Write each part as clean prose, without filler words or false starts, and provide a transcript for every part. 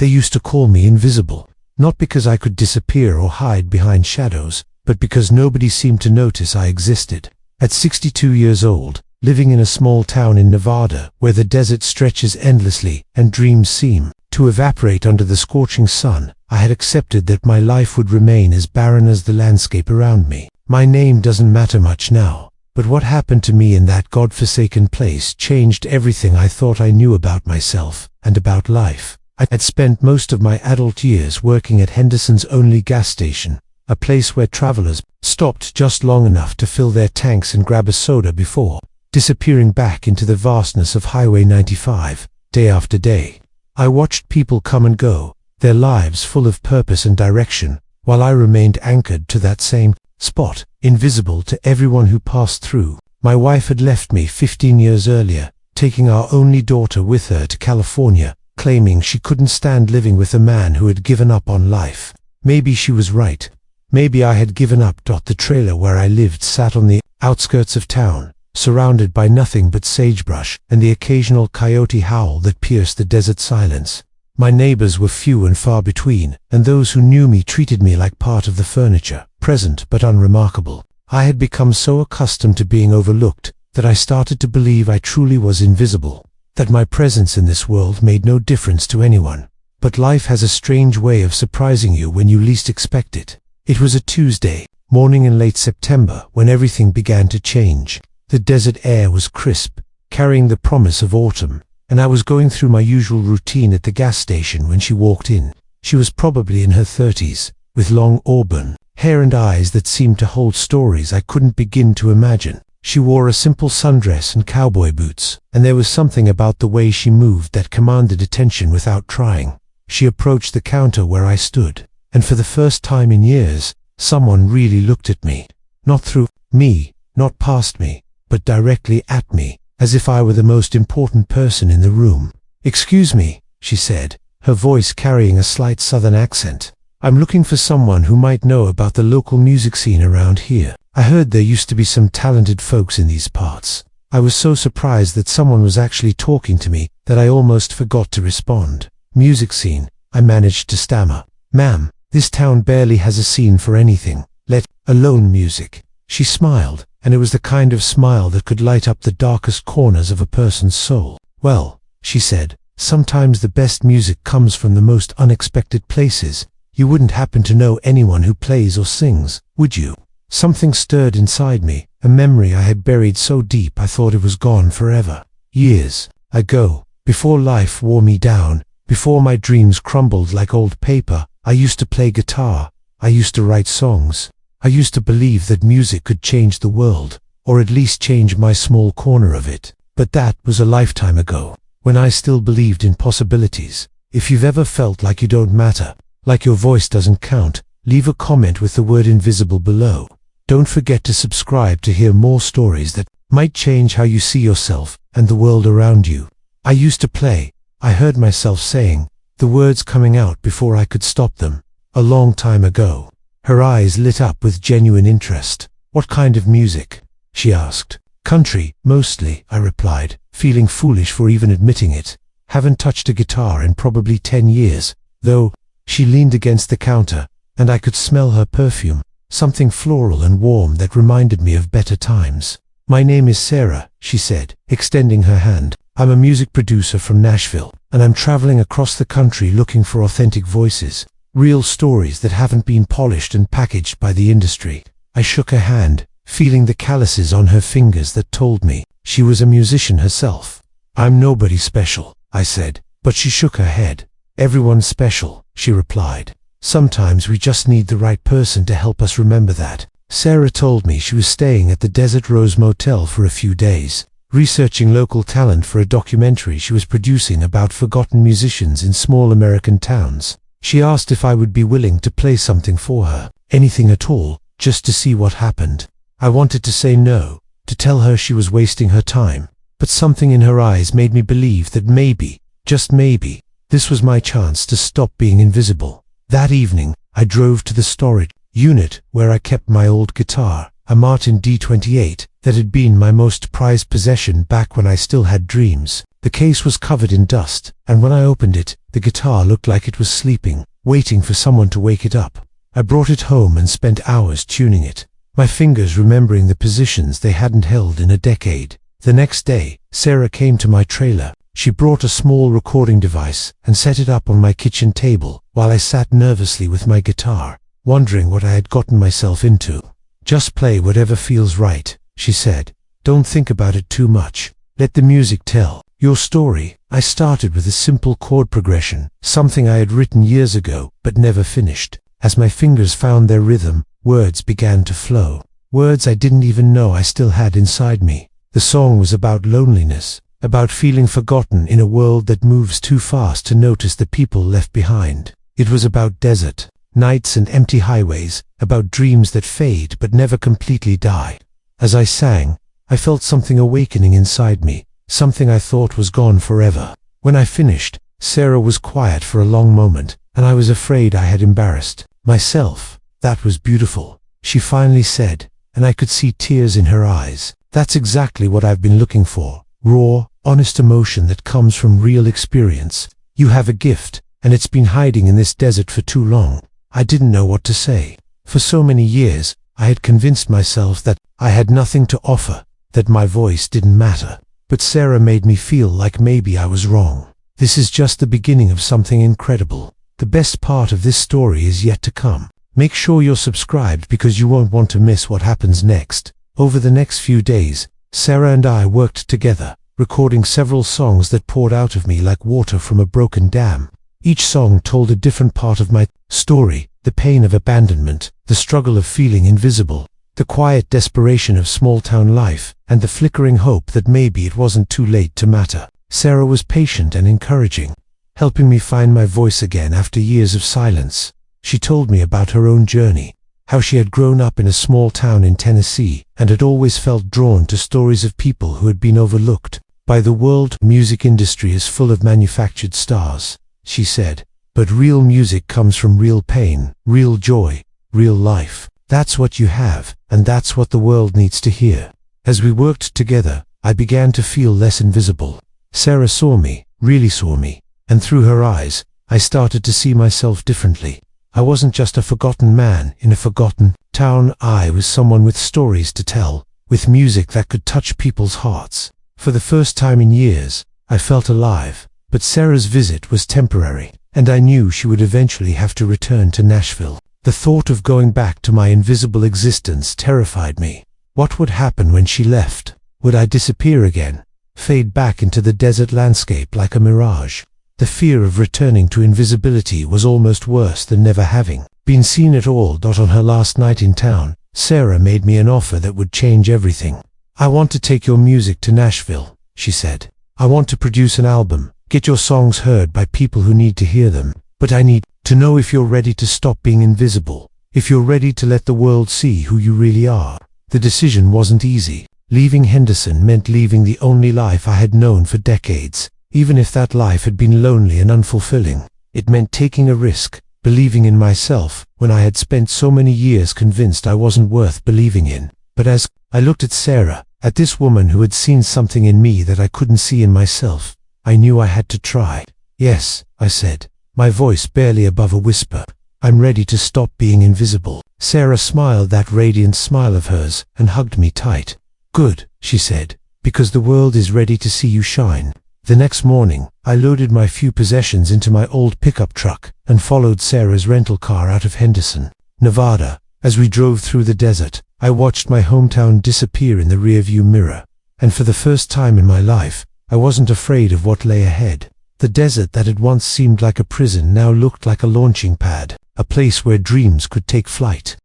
They used to call me invisible, not because I could disappear or hide behind shadows, but because nobody seemed to notice I existed. At 62 years old, living in a small town in Nevada where the desert stretches endlessly and dreams seem to evaporate under the scorching sun, I had accepted that my life would remain as barren as the landscape around me. My name doesn't matter much now, but what happened to me in that godforsaken place changed everything I thought I knew about myself and about life. I had spent most of my adult years working at Henderson's only gas station, a place where travelers stopped just long enough to fill their tanks and grab a soda before disappearing back into the vastness of Highway 95, day after day. I watched people come and go, their lives full of purpose and direction, while I remained anchored to that same spot, invisible to everyone who passed through. My wife had left me 15 years earlier, taking our only daughter with her to California, claiming she couldn't stand living with a man who had given up on life. Maybe she was right. Maybe I had given up. The trailer where I lived sat on the outskirts of town, surrounded by nothing but sagebrush and the occasional coyote howl that pierced the desert silence. My neighbors were few and far between, and those who knew me treated me like part of the furniture, present but unremarkable. I had become so accustomed to being overlooked that I started to believe I truly was invisible, that my presence in this world made no difference to anyone. But life has a strange way of surprising you when you least expect it. It was a Tuesday morning in late September when everything began to change. The desert air was crisp, carrying the promise of autumn, and I was going through my usual routine at the gas station when she walked in. She was probably in her 30s, with long auburn hair and eyes that seemed to hold stories I couldn't begin to imagine. She wore a simple sundress and cowboy boots, and there was something about the way she moved that commanded attention without trying. She approached the counter where I stood, and for the first time in years, someone really looked at me. Not through me, not past me, but directly at me, as if I were the most important person in the room. "Excuse me," she said, her voice carrying a slight southern accent. "I'm looking for someone who might know about the local music scene around here. I heard there used to be some talented folks in these parts." I was so surprised that someone was actually talking to me that I almost forgot to respond. "Music scene," I managed to stammer. "Ma'am, this town barely has a scene for anything, let alone music." She smiled, and it was the kind of smile that could light up the darkest corners of a person's soul. "Well," she said, "sometimes the best music comes from the most unexpected places. You wouldn't happen to know anyone who plays or sings, would you?" Something stirred inside me, a memory I had buried so deep I thought it was gone forever. Years ago, before life wore me down, before my dreams crumbled like old paper, I used to play guitar. I used to write songs. I used to believe that music could change the world, or at least change my small corner of it. But that was a lifetime ago, when I still believed in possibilities. If you've ever felt like you don't matter, like your voice doesn't count, leave a comment with the word invisible below. Don't forget to subscribe to hear more stories that might change how you see yourself and the world around you. "I used to play," I heard myself saying, the words coming out before I could stop them. "A long time ago." Her eyes lit up with genuine interest. "What kind of music?" she asked. "Country, mostly," I replied, feeling foolish for even admitting it. "Haven't touched a guitar in probably 10 years, though." She leaned against the counter, and I could smell her perfume, something floral and warm that reminded me of better times. "My name is Sarah," she said, extending her hand. "I'm a music producer from Nashville, and I'm traveling across the country looking for authentic voices, real stories that haven't been polished and packaged by the industry." I shook her hand, feeling the calluses on her fingers that told me she was a musician herself. "I'm nobody special," I said, but she shook her head. "Everyone's special," she replied. "Sometimes we just need the right person to help us remember that." Sarah told me she was staying at the Desert Rose Motel for a few days, researching local talent for a documentary she was producing about forgotten musicians in small American towns. She asked if I would be willing to play something for her, anything at all, just to see what happened. I wanted to say no, to tell her she was wasting her time, but something in her eyes made me believe that maybe, just maybe, this was my chance to stop being invisible. That evening, I drove to the storage unit where I kept my old guitar, a Martin D28, that had been my most prized possession back when I still had dreams. The case was covered in dust, and when I opened it, the guitar looked like it was sleeping, waiting for someone to wake it up. I brought it home and spent hours tuning it, my fingers remembering the positions they hadn't held in a decade. The next day, Sarah came to my trailer. She brought a small recording device and set it up on my kitchen table while I sat nervously with my guitar, wondering what I had gotten myself into. "Just play whatever feels right," she said. "Don't think about it too much. Let the music tell your story." I started with a simple chord progression, something I had written years ago but never finished. As my fingers found their rhythm, words began to flow. Words I didn't even know I still had inside me. The song was about loneliness, about feeling forgotten in a world that moves too fast to notice the people left behind. It was about desert, nights and empty highways, about dreams that fade but never completely die. As I sang, I felt something awakening inside me, something I thought was gone forever. When I finished, Sarah was quiet for a long moment, and I was afraid I had embarrassed myself. "That was beautiful," she finally said, and I could see tears in her eyes. "That's exactly what I've been looking for. Raw, honest emotion that comes from real experience. You have a gift, and it's been hiding in this desert for too long." I didn't know what to say. For so many years, I had convinced myself that I had nothing to offer, that my voice didn't matter. But Sarah made me feel like maybe I was wrong. This is just the beginning of something incredible. The best part of this story is yet to come. Make sure you're subscribed because you won't want to miss what happens next. Over the next few days, Sarah and I worked together, recording several songs that poured out of me like water from a broken dam. Each song told a different part of my story: the pain of abandonment, the struggle of feeling invisible, the quiet desperation of small-town life, and the flickering hope that maybe it wasn't too late to matter. Sarah was patient and encouraging, helping me find my voice again after years of silence. She told me about her own journey, how she had grown up in a small town in Tennessee and had always felt drawn to stories of people who had been overlooked by the world. "Music industry is full of manufactured stars," she said, "but real music comes from real pain, real joy, real life. That's what you have, and that's what the world needs to hear." As we worked together, I began to feel less invisible. Sarah saw me, really saw me, and through her eyes, I started to see myself differently. I wasn't just a forgotten man in a forgotten town. I was someone with stories to tell, with music that could touch people's hearts. For the first time in years, I felt alive. But Sarah's visit was temporary, and I knew she would eventually have to return to Nashville. The thought of going back to my invisible existence terrified me. What would happen when she left? Would I disappear again, fade back into the desert landscape like a mirage? The fear of returning to invisibility was almost worse than never having been seen at all. On her last night in town, Sarah made me an offer that would change everything. "I want to take your music to Nashville," she said. "I want to produce an album, get your songs heard by people who need to hear them. But I need to know if you're ready to stop being invisible, if you're ready to let the world see who you really are." The decision wasn't easy. Leaving Henderson meant leaving the only life I had known for decades. Even if that life had been lonely and unfulfilling, it meant taking a risk, believing in myself when I had spent so many years convinced I wasn't worth believing in. But as I looked at Sarah, at this woman who had seen something in me that I couldn't see in myself, I knew I had to try. "Yes," I said, my voice barely above a whisper. "I'm ready to stop being invisible." Sarah smiled that radiant smile of hers and hugged me tight. "Good," she said, "because the world is ready to see you shine." The next morning, I loaded my few possessions into my old pickup truck and followed Sarah's rental car out of Henderson, Nevada. As we drove through the desert, I watched my hometown disappear in the rearview mirror, and for the first time in my life, I wasn't afraid of what lay ahead. The desert that had once seemed like a prison now looked like a launching pad, a place where dreams could take flight.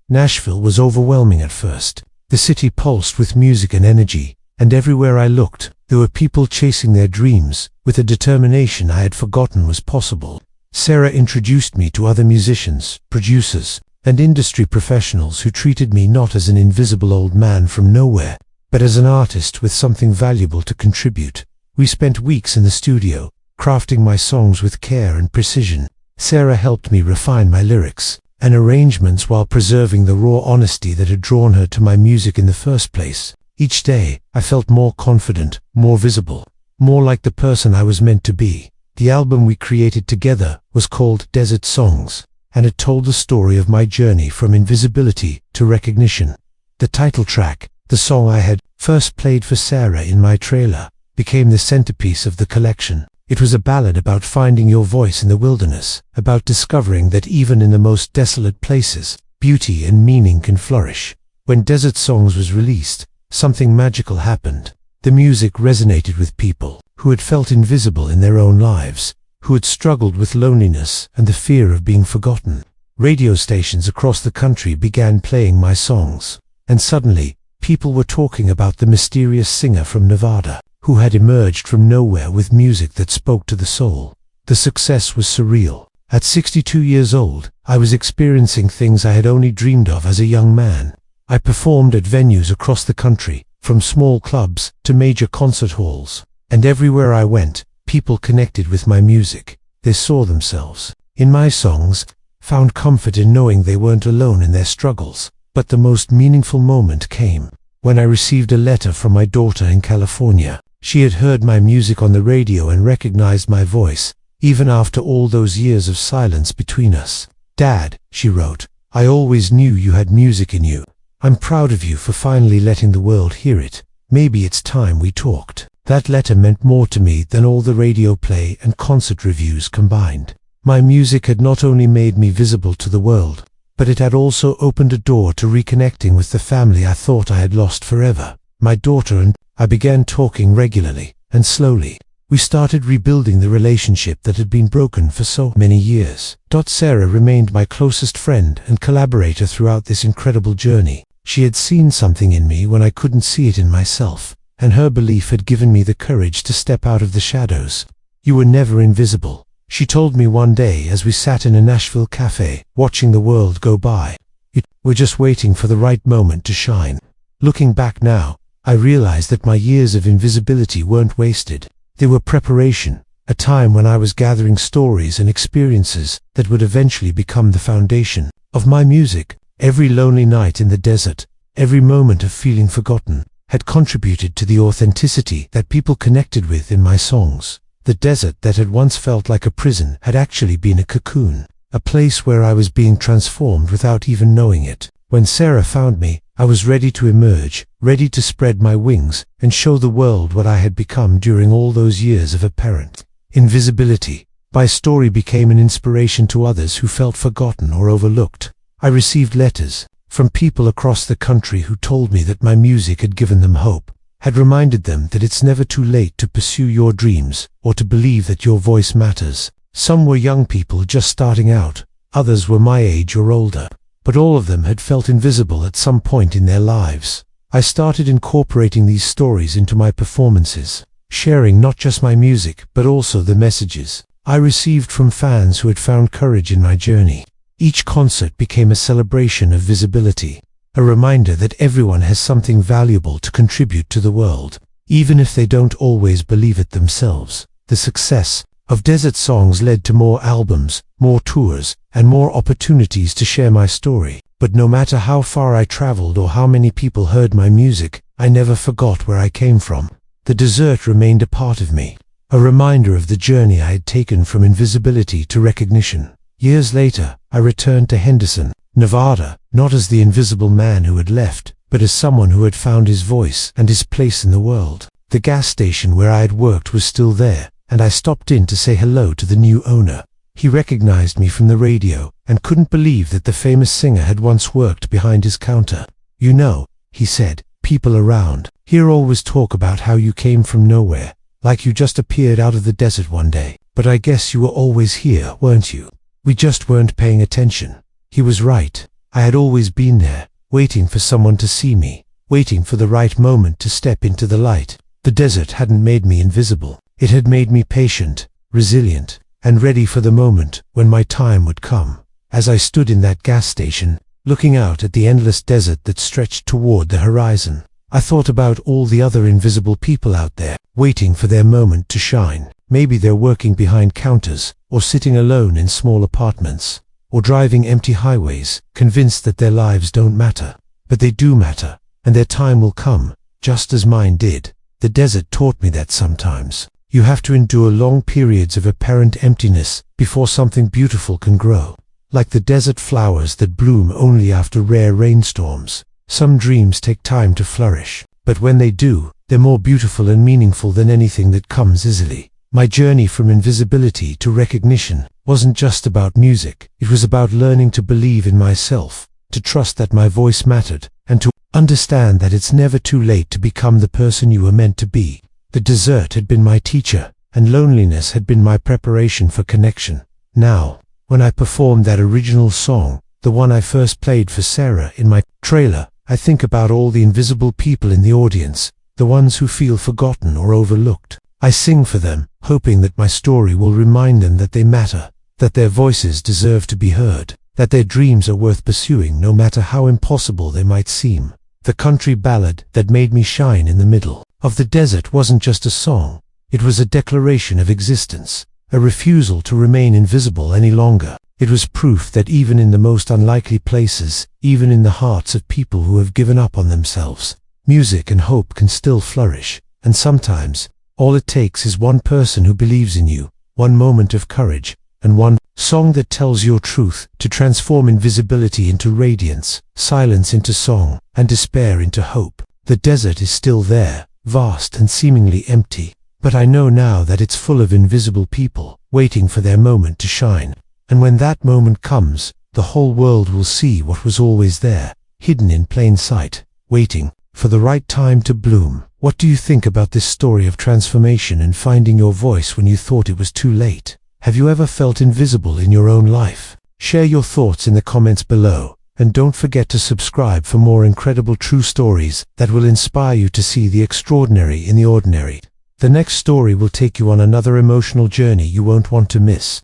Nashville was overwhelming at first. The city pulsed with music and energy, and everywhere I looked, there were people chasing their dreams, with a determination I had forgotten was possible. Sarah introduced me to other musicians, producers, and industry professionals who treated me not as an invisible old man from nowhere, but as an artist with something valuable to contribute. We spent weeks in the studio, crafting my songs with care and precision. Sarah helped me refine my lyrics and arrangements while preserving the raw honesty that had drawn her to my music in the first place. Each day, I felt more confident, more visible, more like the person I was meant to be. The album we created together was called Desert Songs, and it told the story of my journey from invisibility to recognition. The title track, the song I had first played for Sarah in my trailer, became the centerpiece of the collection. It was a ballad about finding your voice in the wilderness, about discovering that even in the most desolate places, beauty and meaning can flourish. When Desert Songs was released, something magical happened. The music resonated with people who had felt invisible in their own lives, who had struggled with loneliness and the fear of being forgotten. Radio stations across the country began playing my songs, and suddenly, people were talking about the mysterious singer from Nevada, who had emerged from nowhere with music that spoke to the soul. The success was surreal. At 62 years old, I was experiencing things I had only dreamed of as a young man. I performed at venues across the country, from small clubs to major concert halls, and everywhere I went, people connected with my music. They saw themselves in my songs, found comfort in knowing they weren't alone in their struggles. But the most meaningful moment came when I received a letter from my daughter in California. She had heard my music on the radio and recognized my voice, even after all those years of silence between us. "Dad," she wrote, "I always knew you had music in you. I'm proud of you for finally letting the world hear it. Maybe it's time we talked." That letter meant more to me than all the radio play and concert reviews combined. My music had not only made me visible to the world, but it had also opened a door to reconnecting with the family I thought I had lost forever. My daughter and I began talking regularly, and slowly, we started rebuilding the relationship that had been broken for so many years. Sarah remained my closest friend and collaborator throughout this incredible journey. She had seen something in me when I couldn't see it in myself, and her belief had given me the courage to step out of the shadows. "You were never invisible," she told me one day as we sat in a Nashville cafe, watching the world go by. "You were just waiting for the right moment to shine." Looking back now, I realized that my years of invisibility weren't wasted. They were preparation, a time when I was gathering stories and experiences that would eventually become the foundation of my music. Every lonely night in the desert, every moment of feeling forgotten, had contributed to the authenticity that people connected with in my songs. The desert that had once felt like a prison had actually been a cocoon, a place where I was being transformed without even knowing it. When Sarah found me, I was ready to emerge, ready to spread my wings and show the world what I had become during all those years of apparent invisibility. My story became an inspiration to others who felt forgotten or overlooked. I received letters from people across the country who told me that my music had given them hope, had reminded them that it's never too late to pursue your dreams or to believe that your voice matters. Some were young people just starting out, others were my age or older, but all of them had felt invisible at some point in their lives. I started incorporating these stories into my performances, sharing not just my music but also the messages I received from fans who had found courage in my journey. Each concert became a celebration of visibility, a reminder that everyone has something valuable to contribute to the world, even if they don't always believe it themselves. The success of Desert Songs led to more albums, more tours, and more opportunities to share my story. But no matter how far I traveled or how many people heard my music, I never forgot where I came from. The desert remained a part of me, a reminder of the journey I had taken from invisibility to recognition. Years later, I returned to Henderson, Nevada, not as the invisible man who had left, but as someone who had found his voice and his place in the world. The gas station where I had worked was still there, and I stopped in to say hello to the new owner. He recognized me from the radio and couldn't believe that the famous singer had once worked behind his counter. "You know," he said, "people around here always talk about how you came from nowhere, like you just appeared out of the desert one day. But I guess you were always here, weren't you? We just weren't paying attention." He was right. I had always been there, waiting for someone to see me, waiting for the right moment to step into the light. The desert hadn't made me invisible. It had made me patient, resilient, and ready for the moment when my time would come. As I stood in that gas station, looking out at the endless desert that stretched toward the horizon, I thought about all the other invisible people out there, waiting for their moment to shine. Maybe they're working behind counters, or sitting alone in small apartments, or driving empty highways, convinced that their lives don't matter. But they do matter, and their time will come, just as mine did. The desert taught me that sometimes you have to endure long periods of apparent emptiness before something beautiful can grow. Like the desert flowers that bloom only after rare rainstorms, some dreams take time to flourish, but when they do, they're more beautiful and meaningful than anything that comes easily. My journey from invisibility to recognition wasn't just about music. It was about learning to believe in myself, to trust that my voice mattered, and to understand that it's never too late to become the person you were meant to be. The desert had been my teacher, and loneliness had been my preparation for connection. Now, when I performed that original song, the one I first played for Sarah in my trailer, I think about all the invisible people in the audience, the ones who feel forgotten or overlooked. I sing for them, hoping that my story will remind them that they matter, that their voices deserve to be heard, that their dreams are worth pursuing no matter how impossible they might seem. The country ballad that made me shine in the middle of the desert wasn't just a song. It was a declaration of existence, a refusal to remain invisible any longer. It was proof that even in the most unlikely places, even in the hearts of people who have given up on themselves, music and hope can still flourish. And sometimes, all it takes is one person who believes in you, one moment of courage, and one song that tells your truth to transform invisibility into radiance, silence into song, and despair into hope. The desert is still there, vast and seemingly empty, but I know now that it's full of invisible people, waiting for their moment to shine. And when that moment comes, the whole world will see what was always there, hidden in plain sight, waiting for the right time to bloom. What do you think about this story of transformation and finding your voice when you thought it was too late? Have you ever felt invisible in your own life? Share your thoughts in the comments below, and don't forget to subscribe for more incredible true stories that will inspire you to see the extraordinary in the ordinary. The next story will take you on another emotional journey you won't want to miss.